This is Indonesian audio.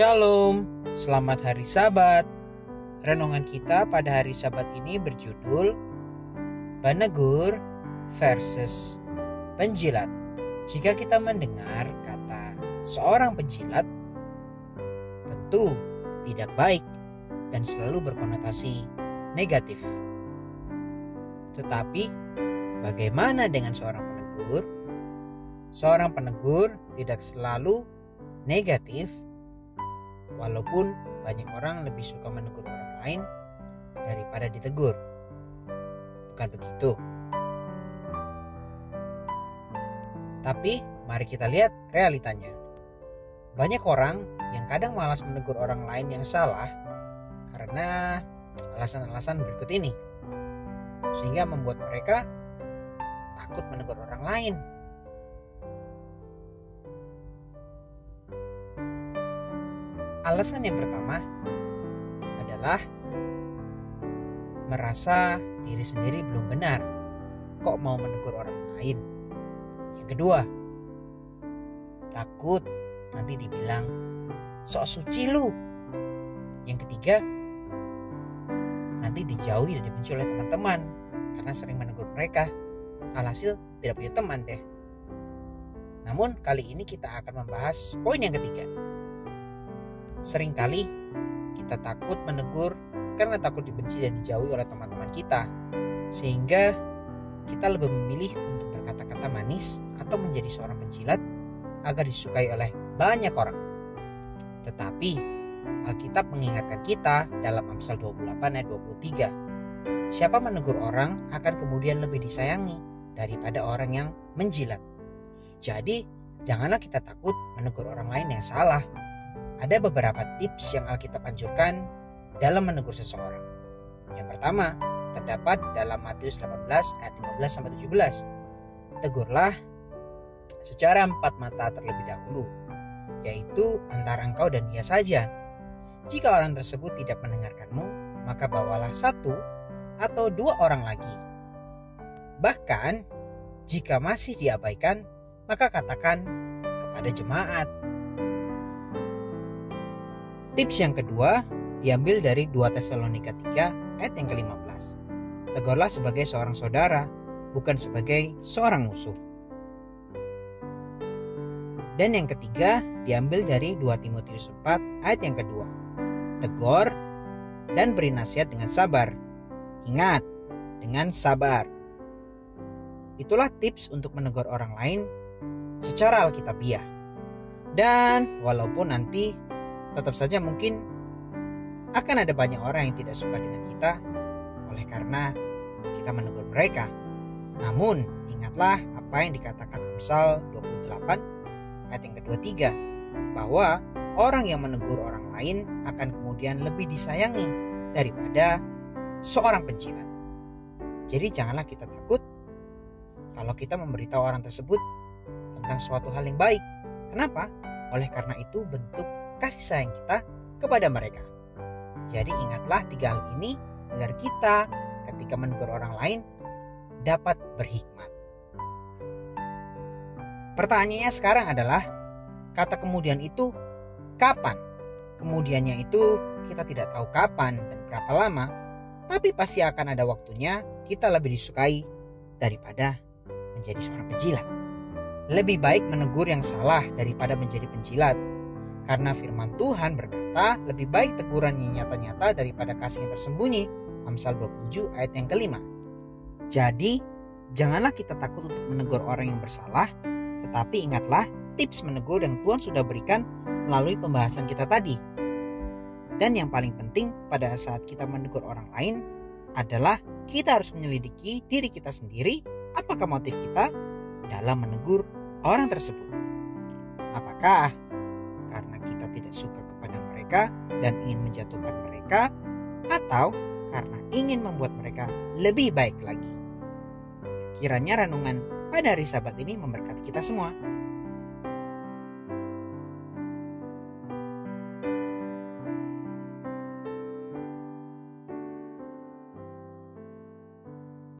Shalom, selamat hari Sabat. Renungan kita pada hari Sabat ini berjudul Penegur versus Penjilat. Jika kita mendengar kata seorang penjilat, tentu tidak baik dan selalu berkonotasi negatif. Tetapi bagaimana dengan seorang penegur? Seorang penegur tidak selalu negatif, walaupun banyak orang lebih suka menegur orang lain daripada ditegur. Bukan begitu. Tapi mari kita lihat realitanya. Banyak orang yang kadang malas menegur orang lain yang salah karena alasan-alasan berikut ini, sehingga membuat mereka takut menegur orang lain. Alasan yang pertama adalah merasa diri sendiri belum benar, kok mau menegur orang lain. Yang kedua, takut nanti dibilang sok suci lu. Yang ketiga, nanti dijauhi dan dibenci oleh teman-teman karena sering menegur mereka. Alhasil tidak punya teman deh. Namun kali ini kita akan membahas poin yang ketiga. Seringkali kita takut menegur karena takut dibenci dan dijauhi oleh teman-teman kita, sehingga kita lebih memilih untuk berkata-kata manis atau menjadi seorang penjilat agar disukai oleh banyak orang. Tetapi Alkitab mengingatkan kita dalam Amsal 28 ayat 23, siapa menegur orang akan kemudian lebih disayangi daripada orang yang menjilat. Jadi janganlah kita takut menegur orang lain yang salah. Ada beberapa tips yang Alkitab anjurkan dalam menegur seseorang. Yang pertama, terdapat dalam Matius 18 ayat 15-17. Tegurlah secara empat mata terlebih dahulu, yaitu antara engkau dan dia saja. Jika orang tersebut tidak mendengarkanmu, maka bawalah satu atau dua orang lagi. Bahkan, jika masih diabaikan, maka katakan kepada jemaat. Tips yang kedua diambil dari 2 Tesalonika 3 ayat yang ke-15. Tegurlah sebagai seorang saudara, bukan sebagai seorang musuh. Dan yang ketiga diambil dari 2 Timotius 4 ayat yang kedua. Tegur dan beri nasihat dengan sabar. Ingat, dengan sabar. Itulah tips untuk menegur orang lain secara alkitabiah. Dan walaupun nanti tetap saja mungkin akan ada banyak orang yang tidak suka dengan kita oleh karena kita menegur mereka. Namun ingatlah apa yang dikatakan Amsal 28 ayat yang ke-23, bahwa orang yang menegur orang lain akan kemudian lebih disayangi daripada seorang penjilat. Jadi janganlah kita takut kalau kita memberitahu orang tersebut tentang suatu hal yang baik. Kenapa? Oleh karena itu bentuk kasih sayang kita kepada mereka. Jadi ingatlah tiga hal ini agar kita ketika menegur orang lain dapat berhikmat. Pertanyaannya sekarang adalah, kata kemudian itu kapan? Kemudiannya itu kita tidak tahu kapan dan berapa lama, tapi pasti akan ada waktunya kita lebih disukai daripada menjadi seorang penjilat. Lebih baik menegur yang salah daripada menjadi penjilat. Karena firman Tuhan berkata, lebih baik teguran yang nyata-nyata daripada kasih yang tersembunyi. Amsal 27 ayat yang ke-5. Jadi, janganlah kita takut untuk menegur orang yang bersalah, tetapi ingatlah tips menegur yang Tuhan sudah berikan melalui pembahasan kita tadi. Dan yang paling penting pada saat kita menegur orang lain adalah kita harus menyelidiki diri kita sendiri, apakah motif kita dalam menegur orang tersebut. Apakah karena kita tidak suka kepada mereka dan ingin menjatuhkan mereka, atau karena ingin membuat mereka lebih baik lagi? Kiranya renungan pada hari Sabat ini memberkati kita semua.